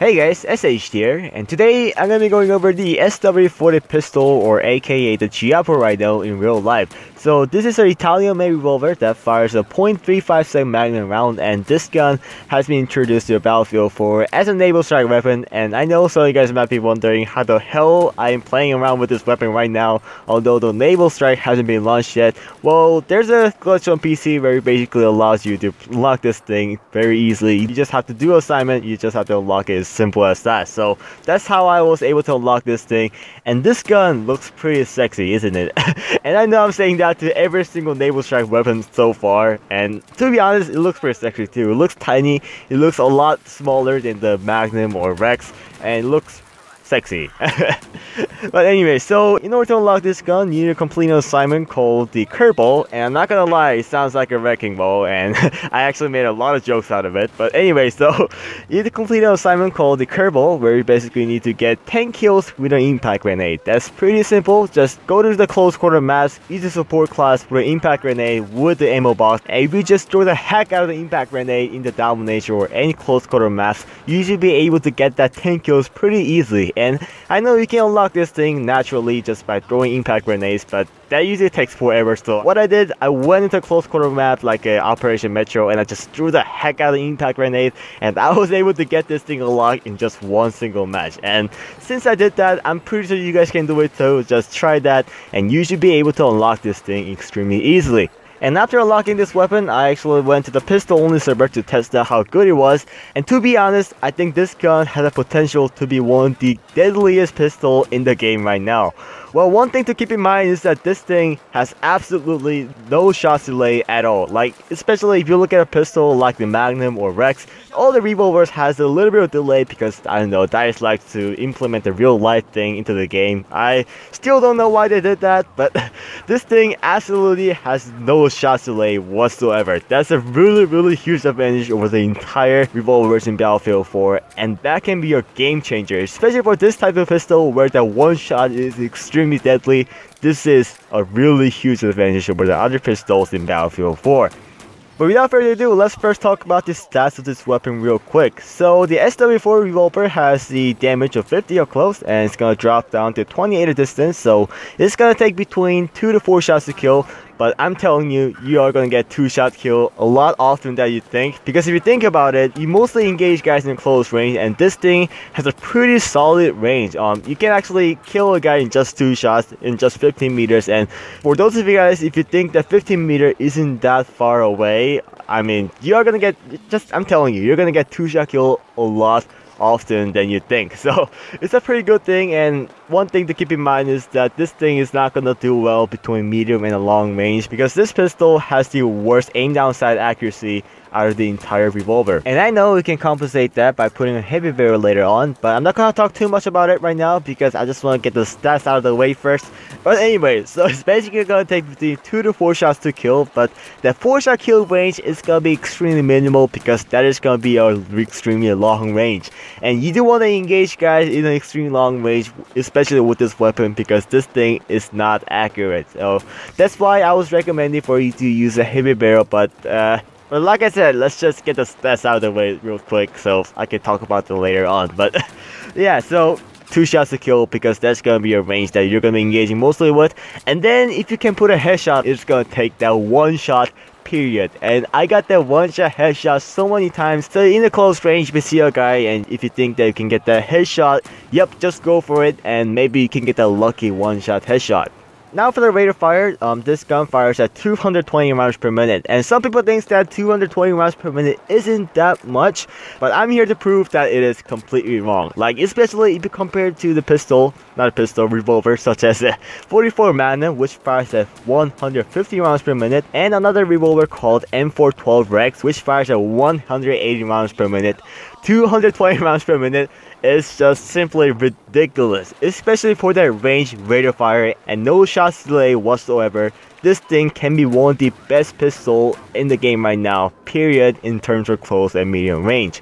Hey guys, SH here, and today I'm gonna be going over the SW40 pistol, or aka the Chiappa Rhino, in real life. So this is an Italian-made revolver that fires a .357 Magnum round, and this gun has been introduced to the battlefield as a naval strike weapon. And I know some of you guys might be wondering how the hell I am playing around with this weapon right now, although the naval strike hasn't been launched yet. Well, there's a glitch on PC where it basically allows you to unlock this thing very easily. You just have to do an assignment, you just have to unlock it. It's simple as that. So that's how I was able to unlock this thing, and this gun looks pretty sexy, isn't it? And I know I'm saying that to every single naval strike weapon so far, and to be honest, it looks pretty sexy too. It looks tiny, it looks a lot smaller than the Magnum or Rex, and it looks sexy. But anyway, so in order to unlock this gun, you need to complete an assignment called the Kerbal, and I'm not gonna lie, it sounds like a wrecking ball, and I actually made a lot of jokes out of it. But anyway, so you need to complete an assignment called the Kerbal, where you basically need to get 10 kills with an impact grenade. That's pretty simple. Just go to the close quarter maps, use the support class with an impact grenade with the ammo box, and if you just throw the heck out of the impact grenade in the domination or any close quarter maps, you should be able to get that 10 kills pretty easily. And I know you can unlock this thing naturally just by throwing impact grenades, but that usually takes forever. So what I did, I went into a close quarter map like Operation Metro, and I just threw the heck out of the impact grenade, and I was able to get this thing unlocked in just one single match. And since I did that, I'm pretty sure you guys can do it too. Just try that, and you should be able to unlock this thing extremely easily. And after unlocking this weapon, I actually went to the pistol-only server to test out how good it was. And to be honest, I think this gun has the potential to be one of the deadliest pistols in the game right now. Well, one thing to keep in mind is that this thing has absolutely no shot delay at all. Like, especially if you look at a pistol like the Magnum or Rex, all the revolvers has a little bit of delay because, I don't know, DICE likes to implement the real life thing into the game. I still don't know why they did that, but this thing absolutely has no shot delay whatsoever. That's a really huge advantage over the entire revolvers in Battlefield 4, and that can be a game changer, especially for this type of pistol where the one shot is extremely deadly. This is a really huge advantage over the other pistols in Battlefield 4. But without further ado, let's first talk about the stats of this weapon real quick. So the SW40 revolver has the damage of 50 up close, and it's gonna drop down to 28 at distance, so it's gonna take between 2 to 4 shots to kill. But I'm telling you, you are gonna get 2-shot kill a lot often than you think. Because if you think about it, you mostly engage guys in close range, and this thing has a pretty solid range. You can actually kill a guy in just 2 shots in just 15 meters. And for those of you guys, if you think that 15 meter isn't that far away, I mean, you are gonna get, I'm telling you, you're gonna get 2-shot kill a lot often than you think. So it's a pretty good thing. And one thing to keep in mind is that this thing is not gonna do well between medium and a long range, because this pistol has the worst aim down sight accuracy out of the entire revolver. And I know we can compensate that by putting a heavy barrel later on, but I'm not gonna talk too much about it right now because I just want to get the stats out of the way first. But anyway, so it's basically gonna take between 2 to 4 shots to kill, but that 4-shot kill range is gonna be extremely minimal because that is gonna be our extremely long range. And you do want to engage guys in an extremely long range, especially with this weapon, because this thing is not accurate. So that's why I was recommending for you to use a heavy barrel, but like I said, let's just get the stats out of the way real quick so I can talk about it later on. But yeah, so 2 shots to kill, because that's gonna be a range that you're gonna be engaging mostly with. And then if you can put a headshot, it's gonna take that 1 shot period. And I got that 1-shot headshot so many times. So in the close range, if you see a guy and if you think that you can get that headshot, yep, just go for it, and maybe you can get that lucky 1-shot headshot. Now for the rate of fire, this gun fires at 220 rounds per minute, and some people think that 220 rounds per minute isn't that much, but I'm here to prove that it is completely wrong. Like, especially if you compare it to the pistol, not a pistol, revolver, such as the 44 Magnum, which fires at 150 rounds per minute, and another revolver called M412 Rex, which fires at 180 rounds per minute. 220 rounds per minute is just simply ridiculous, especially for that range, rate of fire, and no shots delay whatsoever. This thing can be one of the best pistols in the game right now, period, in terms of close and medium range.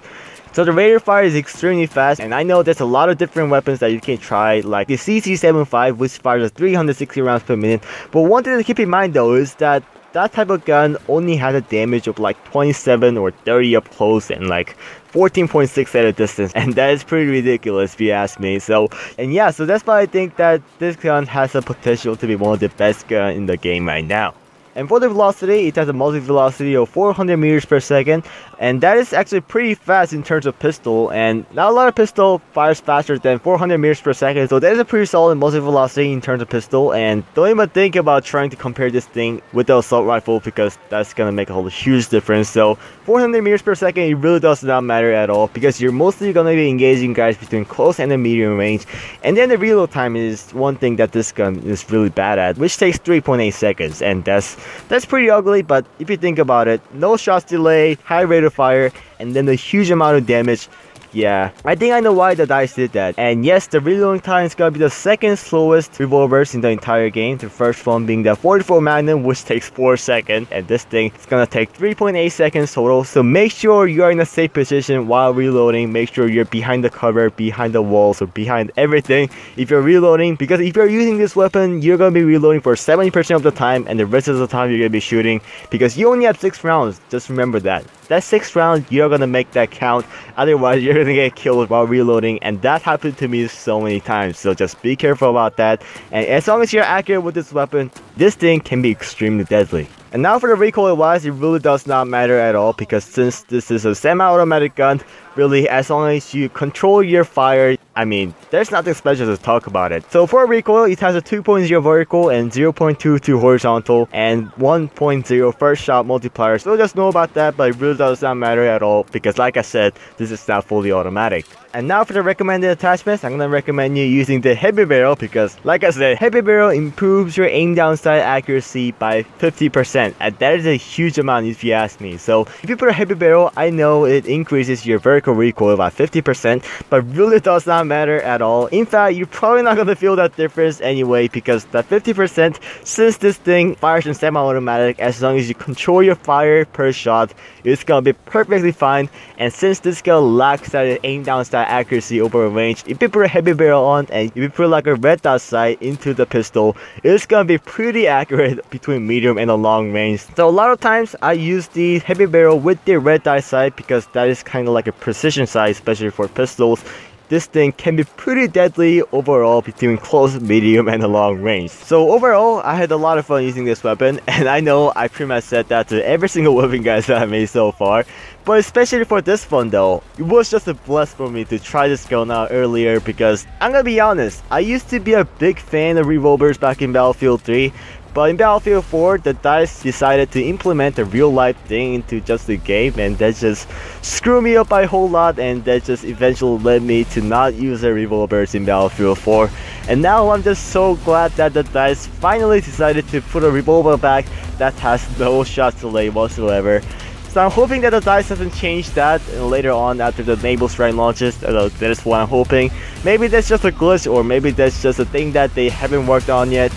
So the rate of fire is extremely fast, and I know there's a lot of different weapons that you can try, like the CC75, which fires at 360 rounds per minute. But one thing to keep in mind though is that that type of gun only has a damage of like 27 or 30 up close and like 14.6 at a distance, and that is pretty ridiculous if you ask me. So, and yeah, so that's why I think that this gun has the potential to be one of the best guns in the game right now. And for the velocity, it has a multi-velocity of 400 meters per second, and that is actually pretty fast in terms of pistol, and not a lot of pistol fires faster than 400 meters per second, so that is a pretty solid multi-velocity in terms of pistol. And don't even think about trying to compare this thing with the assault rifle, because that's gonna make a whole huge difference. So 400 meters per second, it really does not matter at all, because you're mostly gonna be engaging guys between close and the medium range. And then the reload time is one thing that this gun is really bad at, which takes 3.8 seconds, and that's pretty ugly. But if you think about it, no shots delay, high rate of fire, and then the huge amount of damage. Yeah, I think I know why the DICE did that. And yes, the reloading time is gonna be the second slowest revolvers in the entire game. The first one being the 44 Magnum, which takes 4 seconds, and this thing is gonna take 3.8 seconds total. So make sure you are in a safe position while reloading. Make sure you're behind the cover, behind the walls, or behind everything if you're reloading, because if you're using this weapon, you're gonna be reloading for 70% of the time, and the rest of the time you're gonna be shooting, because you only have 6 rounds. Just remember that. That 6th round, you're gonna make that count, otherwise you're gonna get killed while reloading, and that happened to me so many times. So just be careful about that, and as long as you're accurate with this weapon, this thing can be extremely deadly. And now for the recoil wise, it really does not matter at all, because since this is a semi-automatic gun, really, as long as you control your fire, I mean, there's nothing special to talk about it. So for recoil, it has a 2.0 vertical and 0.22 horizontal and 1.0 first shot multiplier. So just know about that, but it really does not matter at all, because like I said, this is not fully automatic. And now for the recommended attachments, I'm gonna recommend you using the heavy barrel, because like I said, heavy barrel improves your aim down sight accuracy by 50%, and that is a huge amount if you ask me. So if you put a heavy barrel, I know it increases your vertical recoil by 50%, but really does not matter at all. In fact, you're probably not gonna feel that difference anyway, because that 50%, since this thing fires in semi-automatic, as long as you control your fire per shot, it's gonna be perfectly fine. And since this gun lacks that aim down sight accuracy over a range, if you put a heavy barrel on and if you put like a red dot sight into the pistol, it's gonna be pretty accurate between medium and a long range. So a lot of times I use the heavy barrel with the red dot sight, because that is kind of like a precision sight, especially for pistols. This thing can be pretty deadly overall between close, medium, and a long range. So overall, I had a lot of fun using this weapon, and I know I pretty much said that to every single weapon guys that I made so far. But especially for this one though, it was just a blast for me to try this gun out earlier, because I'm gonna be honest, I used to be a big fan of revolvers back in Battlefield 3. But in Battlefield 4, the DICE decided to implement a real life thing into just the game, and that just screwed me up by a whole lot, and that just eventually led me to not use the revolvers in Battlefield 4. And now I'm just so glad that the DICE finally decided to put a revolver back that has no shot delay whatsoever. So I'm hoping that the DICE doesn't change that later on after the naval strike launches. That is what I'm hoping. Maybe that's just a glitch, or maybe that's just a thing that they haven't worked on yet.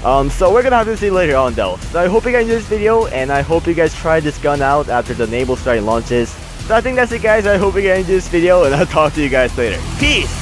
So we're gonna have to see later on though. So I hope you guys enjoyed this video, and I hope you guys try this gun out after the naval strike launches. So I think that's it guys, I hope you guys enjoyed this video, and I'll talk to you guys later. Peace!